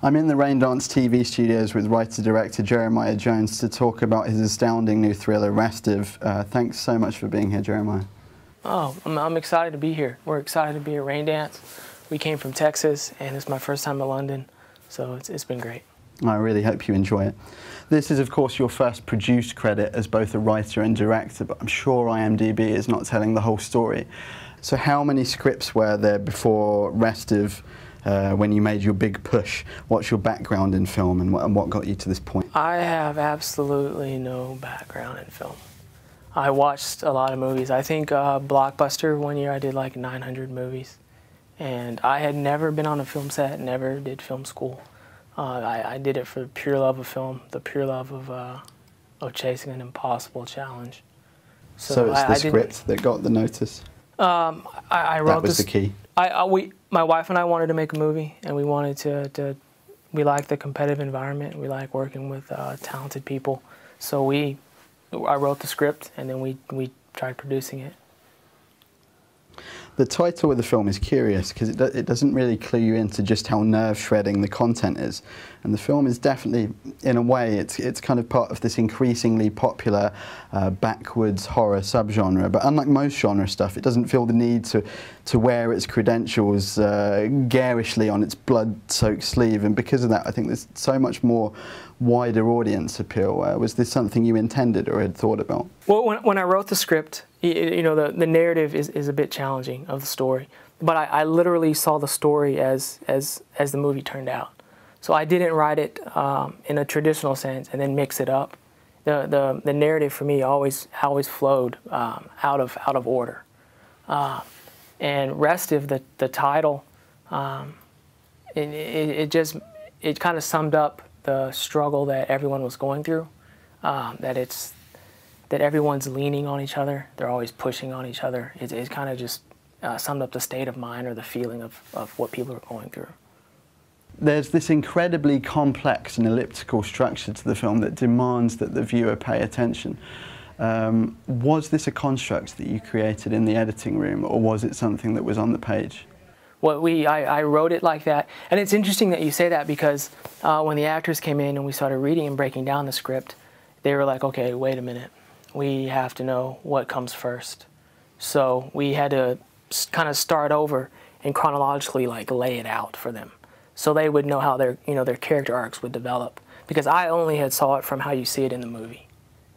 I'm in the Raindance TV studios with writer-director Jeremiah Jones to talk about his astounding new thriller, Restive. Thanks so much for being here, Jeremiah. Oh, I'm excited to be here. We're excited to be at Raindance. We came from Texas, and it's my first time in London, so it's been great. I really hope you enjoy it. This is, of course, your first produced credit as both a writer and director, but I'm sure IMDb is not telling the whole story. So how many scripts were there before Restive, when you made your big push? What's your background in film, and what got you to this point? I have absolutely no background in film. I watched a lot of movies. I think Blockbuster, one year I did like 900 movies. And I had never been on a film set, never did film school. I did it for the pure love of film, the pure love of chasing an impossible challenge. So it's the script that got the notice? I wrote that was the key? My wife and I wanted to make a movie, and we wanted we like the competitive environment, we like working with talented people. So I wrote the script, and then we tried producing it. The title of the film is curious because it doesn't really clue you into just how nerve-shredding the content is. And the film is definitely, in a way, it's kind of part of this increasingly popular backwards horror subgenre. But unlike most genre stuff, it doesn't feel the need to wear its credentials garishly on its blood-soaked sleeve. And because of that, I think there's so much more wider audience appeal. Was this something you intended or had thought about? Well, when I wrote the script, you know, the narrative is a bit challenging of the story, but I literally saw the story as the movie turned out. So I didn't write it in a traditional sense and then mix it up. The narrative for me always flowed out of order. And Restive, the title, it kind of summed up the struggle that everyone was going through. That everyone's leaning on each other, they're always pushing on each other. It kind of just summed up the state of mind or the feeling of what people are going through. There's this incredibly complex and elliptical structure to the film that demands that the viewer pay attention. Was this a construct that you created in the editing room, or was it something that was on the page? Well, I wrote it like that, and it's interesting that you say that because when the actors came in and we started reading and breaking down the script, they were like, okay, wait a minute. We have to know what comes first. So we had to kind of start over and chronologically like lay it out for them, so they would know how their character arcs would develop. Because I only had saw it from how you see it in the movie,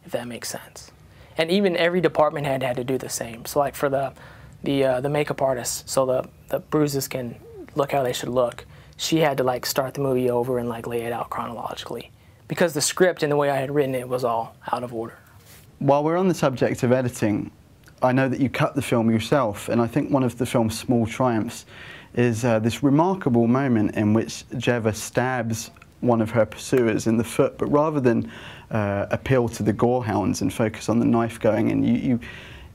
if that makes sense. And even every department head had to do the same. So like for the makeup artist, so the bruises can look how they should look, she had to like start the movie over and like lay it out chronologically, because the script and the way I had written it was all out of order. While we're on the subject of editing, I know that you cut the film yourself, and I think one of the film's small triumphs is this remarkable moment in which Jeva stabs one of her pursuers in the foot, but rather than appeal to the gorehounds and focus on the knife going in,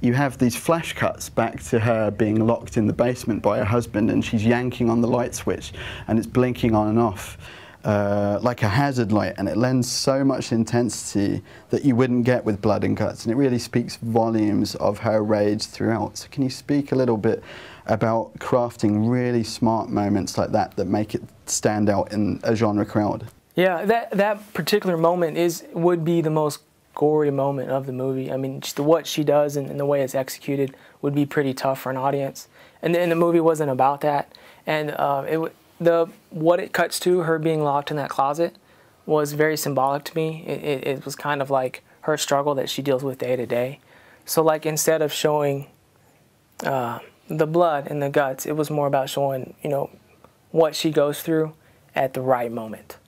you have these flash cuts back to her being locked in the basement by her husband, and she's yanking on the light switch and it's blinking on and off like a hazard light, and it lends so much intensity that you wouldn't get with Blood and Guts, and it really speaks volumes of her rage throughout. So can you speak a little bit about crafting really smart moments like that make it stand out in a genre crowd? Yeah, that particular moment would be the most gory moment of the movie. I mean, what she does and the way it's executed would be pretty tough for an audience. And the movie wasn't about that. And what it cuts to, her being locked in that closet, was very symbolic to me. It was kind of like her struggle that she deals with day to day. So like instead of showing the blood and the guts, it was more about showing, you know, what she goes through at the right moment.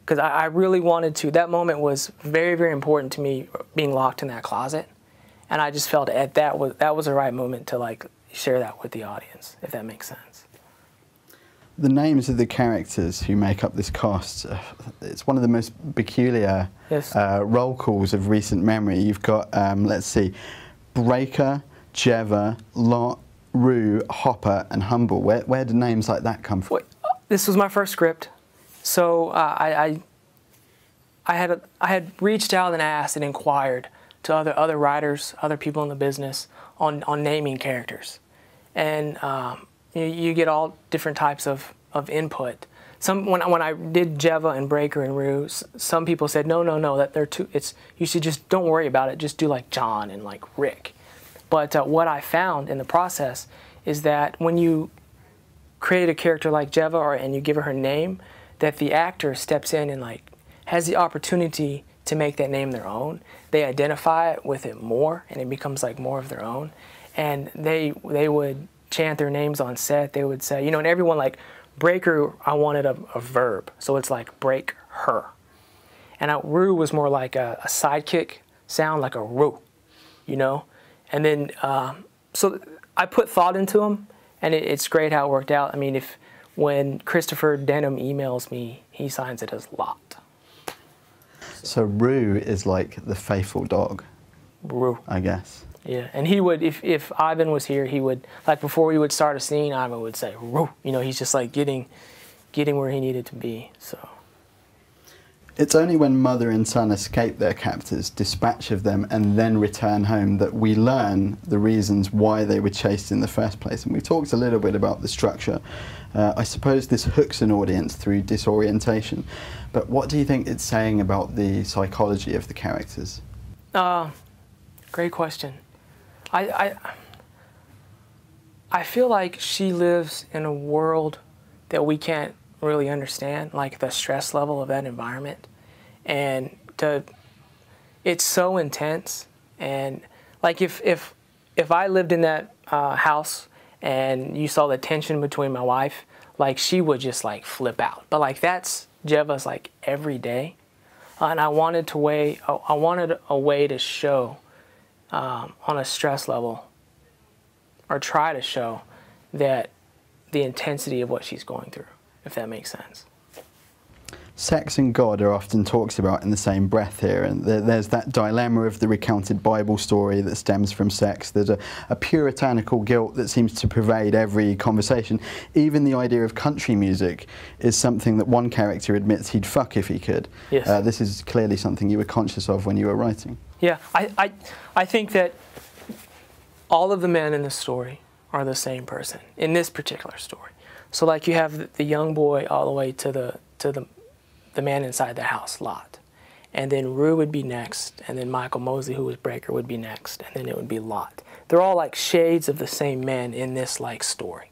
Because I really wanted to, that moment was very, very important to me, being locked in that closet. And I just felt that was the right moment to like share that with the audience, if that makes sense. The names of the characters who make up this cast, it's one of the most peculiar roll calls of recent memory. You've got, let's see, Breaker, Jeva, Lot, Rue, Hopper, and Humble. Where do names like that come from? This was my first script, so I had reached out and asked and inquired to other writers, other people in the business on naming characters, and you get all different types of of input. When I did Jeva and Breaker and Rue, some people said no, that they're too. You should just don't worry about it. Just do like John and like Rick. But what I found in the process is that when you create a character like Jeva and you give her name, that the actor steps in and like has the opportunity to make that name their own. They identify with it more, and it becomes like more of their own. And they would chant their names on set. They would say, and everyone like Breaker, I wanted a verb, so it's like break her. And Rue was more like a sidekick sound, like a roo, And then so I put thought into them, and it's great how it worked out. I mean, when Christopher Denham emails me, he signs it as Lot. So Rue is like the faithful dog. Rue, I guess. Yeah, and he would, if Ivan was here, he would, like before we would start a scene, Ivan would say, Roo. He's just like getting where he needed to be, so. It's only when mother and son escape their captors, dispatch of them, and then return home that we learn the reasons why they were chased in the first place. And we talked a little bit about the structure. I suppose this hooks an audience through disorientation. But what do you think it's saying about the psychology of the characters? Great question. I feel like she lives in a world that we can't really understand, like the stress level of that environment. And it's so intense. And like if I lived in that house and you saw the tension between my wife, like she would just like flip out. But like that's Jeva's like every day. And I wanted a way to show on a stress level, or try to show that the intensity of what she's going through, if that makes sense. Sex and God are often talked about in the same breath here, and there's that dilemma of the recounted Bible story that stems from sex. There's a puritanical guilt that seems to pervade every conversation. Even the idea of country music is something that one character admits he'd fuck if he could. Yes. This is clearly something you were conscious of when you were writing. Yeah, I think that all of the men in this story are the same person in this particular story. So like you have the young boy all the way to the man inside the house, Lot. And then Rue would be next, and then Michael Mosley, who was Breaker, would be next, and then it would be Lot. They're all like shades of the same men in this like story.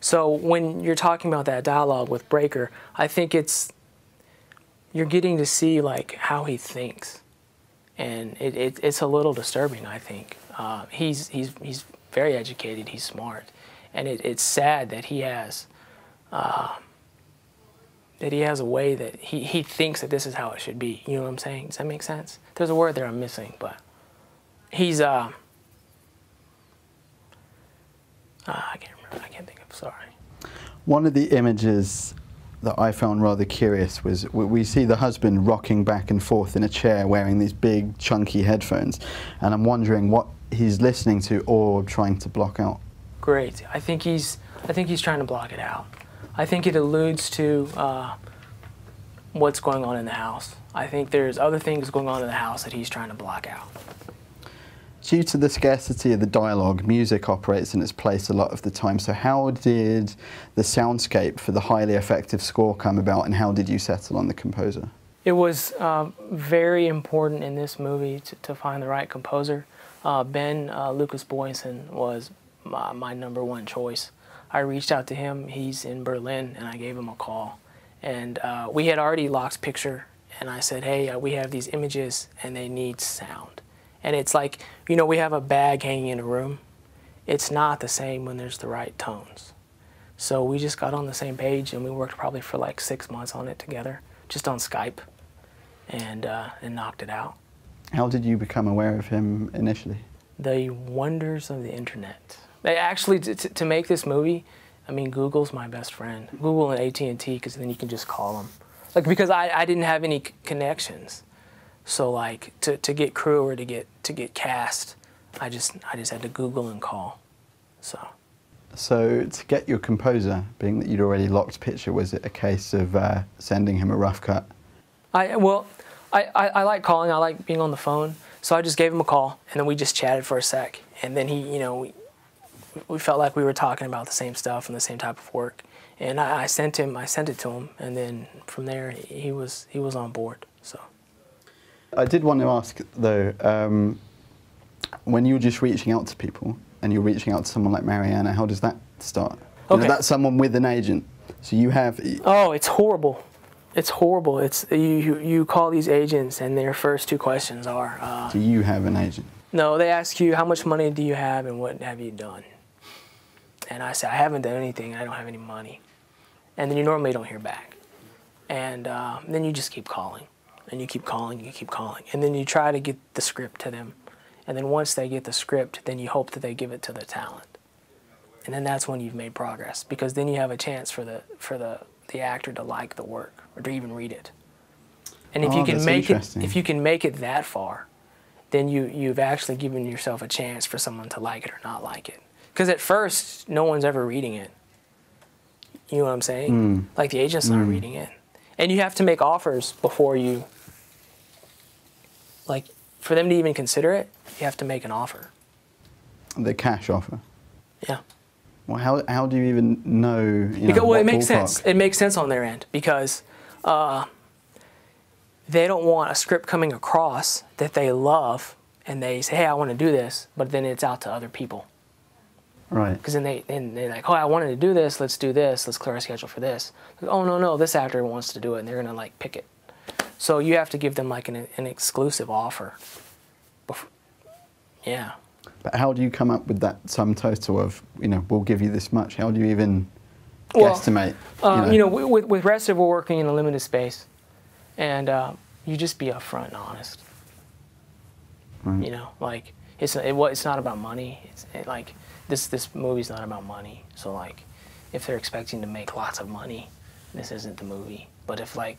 So when you're talking about that dialogue with Breaker, I think you're getting to see like how he thinks. And it's a little disturbing, I think. He's very educated, he's smart. And it's sad that he has a way that he thinks that this is how it should be. You know what I'm saying? Does that make sense? There's a word there I'm missing, but he's I can't remember. I can't think of. Sorry. One of the images that I found rather curious was we see the husband rocking back and forth in a chair wearing these big chunky headphones, and I'm wondering what he's listening to or trying to block out. Great. I think he's trying to block it out. I think it alludes to what's going on in the house. I think there's other things going on in the house that he's trying to block out. Due to the scarcity of the dialogue, music operates in its place a lot of the time. So how did the soundscape for the highly effective score come about, and how did you settle on the composer? It was very important in this movie to find the right composer. Ben Lucas Boyson was my #1 choice. I reached out to him. He's in Berlin, and I gave him a call. And we had already locked picture, and I said, hey, we have these images, and they need sound. And it's like, we have a bag hanging in a room. It's not the same when there's the right tones. So we just got on the same page, and we worked probably for like 6 months on it together, just on Skype, and knocked it out. How did you become aware of him initially? The wonders of the internet. Actually, to make this movie, I mean, Google's my best friend. Google and AT&T, because then you can just call them. Like, because I didn't have any connections. So like to get crew or to get cast, I just had to Google and call. So to get your composer, being that you'd already locked picture, was it a case of sending him a rough cut? I like calling. I like being on the phone. So I just gave him a call, and then we just chatted for a sec. And then we felt like we were talking about the same stuff and the same type of work. And I sent it to him, and then from there he was on board. So I did want to ask though, when you're just reaching out to people and you're reaching out to someone like Mariana, how does that start? You know, that's someone with an agent. So you have. Oh, it's horrible. It's horrible. It's you call these agents, and their first two questions are. Do you have an agent? No, they ask you how much money do you have and what have you done. And I say I haven't done anything. I don't have any money. And then you normally don't hear back. And then you just keep calling, and you keep calling, you keep calling, and then you try to get the script to them. And then once they get the script, then you hope that they give it to the talent. And then that's when you've made progress, because then you have a chance for the actor to like the work or to even read it. And if you can make it that far, then you've actually given yourself a chance for someone to like it or not like it. Because at first, no one's ever reading it. You know what I'm saying? Like the agent's not reading it. And you have to make offers before you, like, for them to even consider it, you have to make an offer. The cash offer? Yeah. Well, how do you even know? Well, it makes sense. It makes sense on their end, because they don't want a script coming across that they love, and they say, hey, I want to do this, but then it's out to other people. Right. Because then they're like, oh, I wanted to do this, let's do this, let's clear our schedule for this. Like, oh, no, this actor wants to do it, and they're going to, like, pick it. So you have to give them, like, an exclusive offer. Yeah. But how do you come up with that sum total of, we'll give you this much? How do you even guesstimate? With Restive, we're working in a limited space. And you just be upfront and honest. Right. It's not about money. This movie's not about money. So, like, if they're expecting to make lots of money, this isn't the movie. But if, I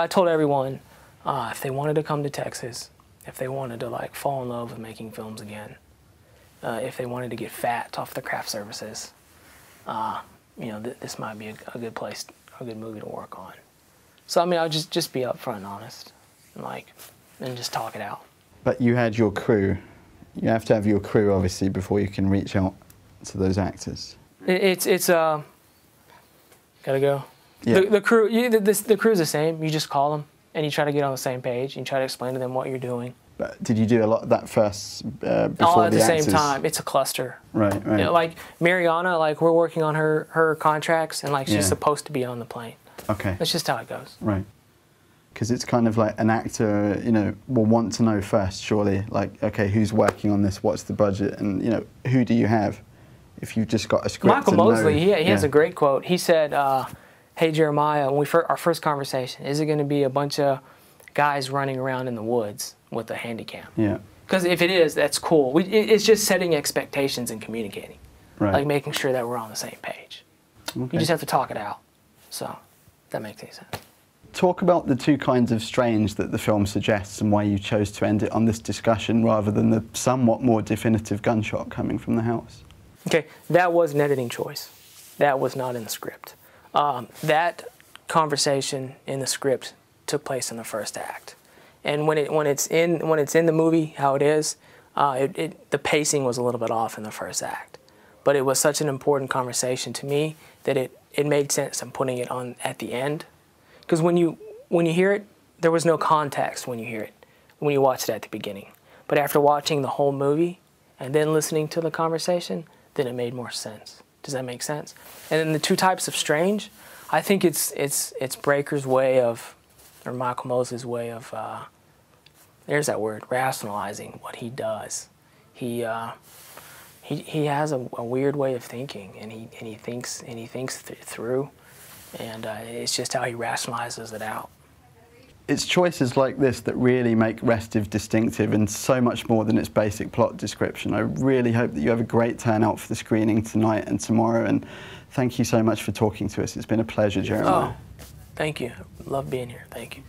told everyone, if they wanted to come to Texas, if they wanted to, like, fall in love with making films again, if they wanted to get fat off the craft services, this might be a good place, a good movie to work on. So, I mean, I'll just be upfront and honest, and just talk it out. But you had your crew. You have to have your crew, obviously, before you can reach out to those actors. Gotta go. Yeah. The crew's the same. You just call them, and you try to get on the same page, and you try to explain to them what you're doing. But did you do a lot of that first before all at the actors? same time? It's a cluster. Right. Like Mariana, we're working on her contracts, and she's supposed to be on the plane. Okay. That's just how it goes. Right. Because it's kind of like an actor, will want to know first, surely. Like, okay, who's working on this? What's the budget? And who do you have? If you've just got a script. Michael Mosley, he has a great quote. He said, "Hey Jeremiah, when our first conversation, is it going to be a bunch of guys running around in the woods with a handycam?" Yeah. Because if it is, that's cool. It's just setting expectations and communicating, right. Making sure that we're on the same page. Okay. You just have to talk it out. So, if that makes any sense. Talk about the two kinds of strange that the film suggests and why you chose to end it on this discussion rather than the somewhat more definitive gunshot coming from the house. Okay, that was an editing choice. That was not in the script. That conversation in the script took place in the first act, and when it's in the movie how it is, the pacing was a little bit off in the first act, but it was such an important conversation to me that it made sense in putting it on at the end. Because when you hear it, there was no context when you watched it at the beginning. But after watching the whole movie and then listening to the conversation, then it made more sense. Does that make sense? And then the two types of strange, I think it's Breaker's way of, or Michael Mosley's way of, there's that word, rationalizing what he does. He has a weird way of thinking, and he thinks through. And it's just how he rationalizes it out. It's choices like this that really make Restive distinctive and so much more than its basic plot description. I really hope that you have a great turnout for the screening tonight and tomorrow, and thank you so much for talking to us. It's been a pleasure, Jeremiah. Oh, thank you. Love being here. Thank you.